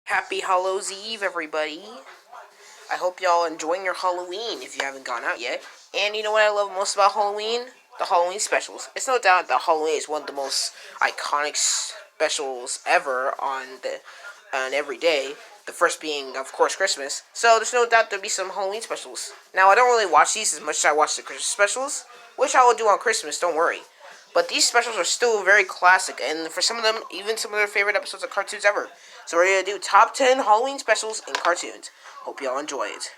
Happy Hallows Eve, everybody. I hope y'all enjoying your Halloween if you haven't gone out yet. And you know what I love most about Halloween? The Halloween specials. It's no doubt that Halloween is one of the most iconic specials ever on every day. The first being, of course, Christmas. So there's no doubt there'll be some Halloween specials. Now, I don't really watch these as much as I watch the Christmas specials, which I will do on Christmas, don't worry. But these specials are still very classic, and for some of them, even some of their favorite episodes of cartoons ever. So we're going to do top 10 Halloween specials in cartoons. Hope y'all enjoy it.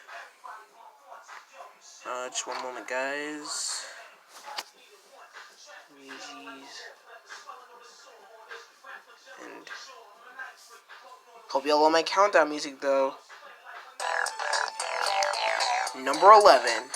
Just one moment, guys. And hope y'all love my countdown music, though. Number 11.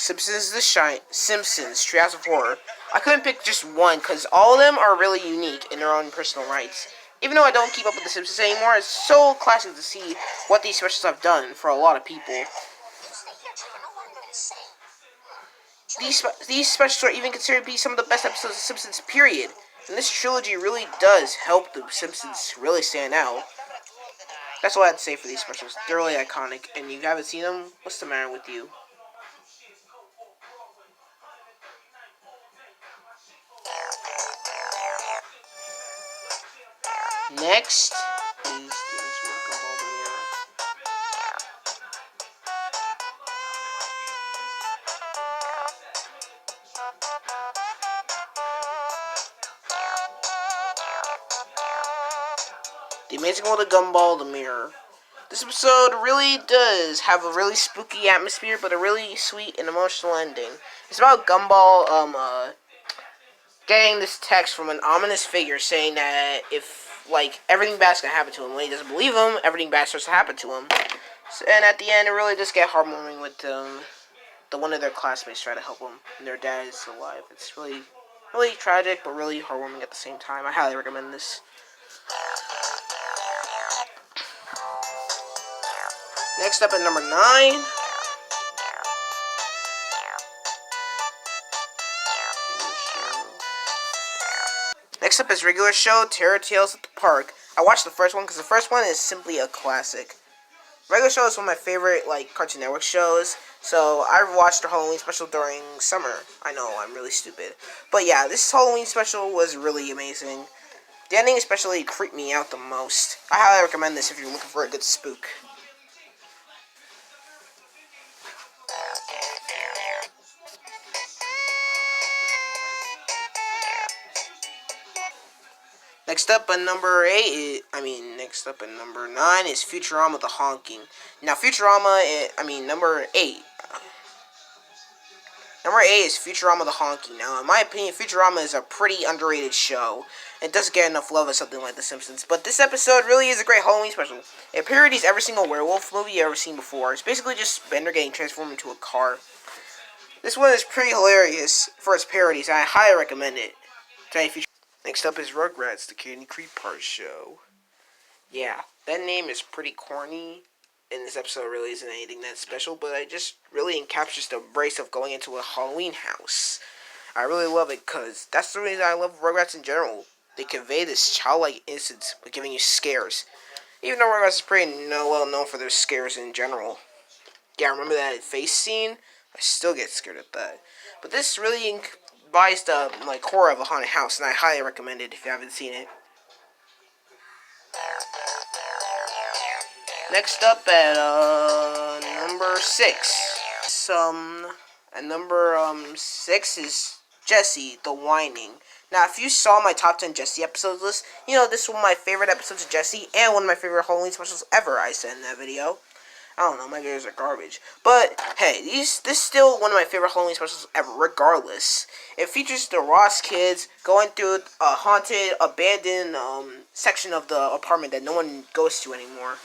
Simpsons, Treehouse of Horror. I couldn't pick just one because all of them are really unique in their own personal rights. Even though I don't keep up with the Simpsons anymore, it's so classic to see what these specials have done for a lot of people. These specials are even considered to be some of the best episodes of Simpsons, period. And this trilogy really does help the Simpsons really stand out. That's all I have to say for these specials. They're really iconic, and you haven't seen them? What's the matter with you? Next is The Amazing World of Gumball, the Mirror. This episode really does have a really spooky atmosphere, but a really sweet and emotional ending. It's about Gumball, getting this text from an ominous figure saying that if, everything bad's gonna happen to him. When he doesn't believe him, everything bad starts to happen to him. And at the end, it really does get heartwarming with the one of their classmates try to help them, and their dad is alive. It's really, really tragic, but really heartwarming at the same time. I highly recommend this. Next up at number 9. Next up is regular show, Terror Tales at the Park. I watched the first one because the first one is simply a classic. Regular show is one of my favorite, Cartoon Network shows, so I watched the Halloween special during summer. I know, I'm really stupid. But yeah, this Halloween special was really amazing. The ending especially creeped me out the most. I highly recommend this if you're looking for a good spook. Next up at number 9 is Futurama the Honking. Now, number 8. Number 8 is Futurama the Honking. Now, in my opinion, Futurama is a pretty underrated show. It doesn't get enough love as something like The Simpsons. But this episode really is a great Halloween special. It parodies every single werewolf movie you've ever seen before. It's basically just Bender getting transformed into a car. This one is pretty hilarious for its parodies, and I highly recommend it. Next up is Rugrats, the Candy Creek Park Show. Yeah, that name is pretty corny, and this episode really isn't anything that special, but it just really encaptures the embrace of going into a Halloween house. I really love it, because that's the reason I love Rugrats in general. They convey this childlike innocence by giving you scares. Even though Rugrats is pretty well known for their scares in general. Yeah, remember that face scene? I still get scared at that. But this really embodies the horror of a haunted house, and I highly recommend it if you haven't seen it. Next up at number 6. At number 6 is Jessie, the Whining. Now, if you saw my top 10 Jessie episodes list, you know this is one of my favorite episodes of Jessie and one of my favorite Halloween specials ever I said in that video. I don't know, my videos are garbage. But, hey, this is still one of my favorite Halloween specials ever, regardless. It features the Ross kids going through a haunted, abandoned section of the apartment that no one goes to anymore.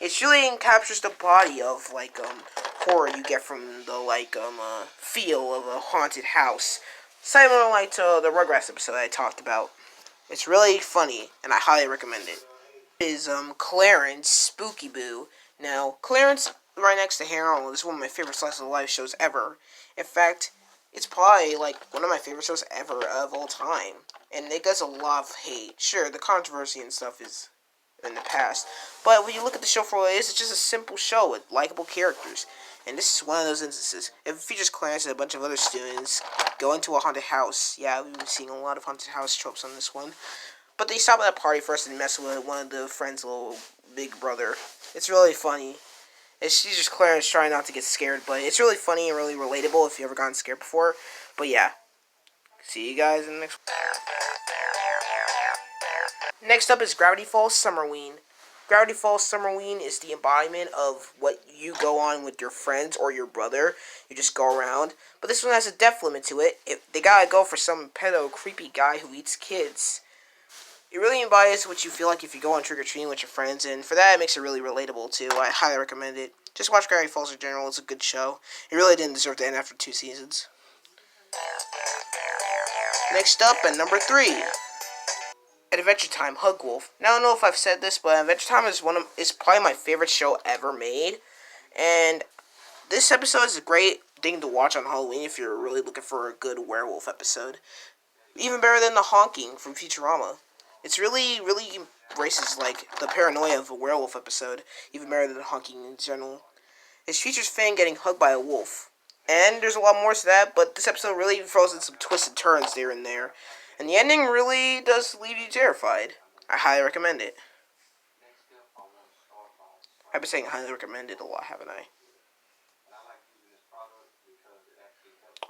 It really captures the body of, horror you get from the, feel of a haunted house. Similar, to the Rugrats episode I talked about. It's really funny, and I highly recommend it. It is, Clarence, Spooky Boo. Now, Clarence, right next to Harold, is one of my favorite slice of life shows ever. In fact, It's probably like one of my favorite shows ever of all time, and it gets a lot of hate. Sure, the controversy and stuff is in the past, but when you look at the show for what it is, it's just a simple show with likable characters. And this is one of those instances. It features Clarence and a bunch of other students going to a haunted house. Yeah, we've been seeing a lot of haunted house tropes on this one. But they stop at a party first and mess with one of the friend's little big brother. It's really funny. It's just Clarence trying not to get scared, but it's really funny and really relatable if you ever gotten scared before. But yeah, see you guys in the next one. Next up is Gravity Falls Summerween. Gravity Falls Summerween is the embodiment of what you go on with your friends or your brother. You just go around. But this one has a depth limit to it. They gotta go for some pedo creepy guy who eats kids. It really embodies what you feel like if you go on trick-or-treating with your friends, and for that, it makes it really relatable, too. I highly recommend it. Just watch Gravity Falls in general. It's a good show. It really didn't deserve to end after 2 seasons. Next up, at number 3, Adventure Time, Hug Wolf. Now, I don't know if I've said this, but Adventure Time is probably my favorite show ever made, and this episode is a great thing to watch on Halloween if you're really looking for a good werewolf episode. Even better than The Honking from Futurama. It's really embraces, like, the paranoia of a werewolf episode, even better than The Honking in general. It features Finn getting hugged by a wolf. And there's a lot more to that, but this episode really throws in some twists and turns there and there. And the ending really does leave you terrified. I highly recommend it. I've been saying highly recommend it a lot, haven't I?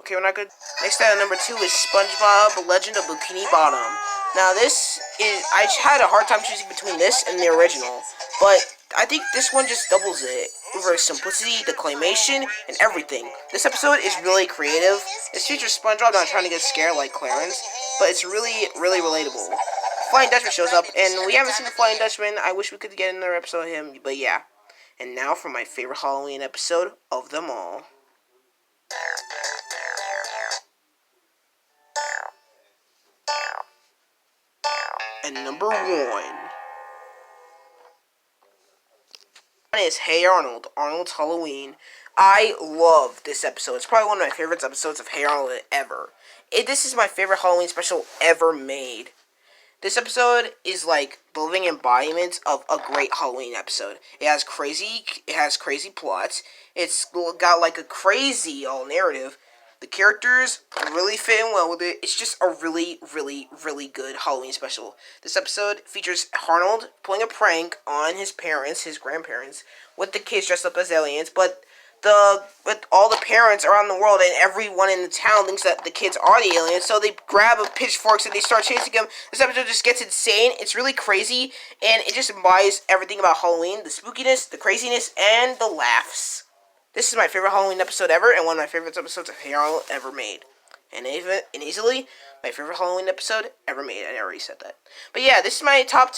Okay, we're not good. Next at number 2 is SpongeBob: The Legend of Bikini Bottom. Now I had a hard time choosing between this and the original, but I think this one just doubles it over simplicity, the claymation, and everything. This episode is really creative. It features SpongeBob not trying to get scared like Clarence, but it's really relatable. Flying Dutchman shows up, and we haven't seen the Flying Dutchman. I wish we could get another episode of him, but yeah. And now for my favorite Halloween episode of them all. And number 1 is Hey Arnold, Arnold's Halloween. I love this episode. It's probably one of my favorite episodes of Hey Arnold ever. This is my favorite Halloween special ever made. This episode is like the living embodiment of a great Halloween episode. It has crazy plots. It's got like a crazy narrative. The characters really fit in well with it. It's just a really good Halloween special. This episode features Arnold pulling a prank on his grandparents, with the kids dressed up as aliens, but with all the parents around the world and everyone in the town thinks that the kids are the aliens, so they grab a pitchforks and they start chasing them. This episode just gets insane. It's really crazy, and it just embodies everything about Halloween: the spookiness, the craziness, and the laughs. This is my favorite Halloween episode ever, and one of my favorite episodes of Hey Arnold ever made. And easily, my favorite Halloween episode ever made. I already said that. But yeah, this is my top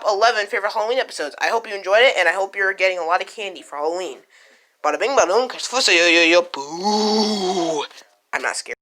11 favorite Halloween episodes. I hope you enjoyed it, and I hope you're getting a lot of candy for Halloween. Bada bing, bada boom, boo. I'm not scared.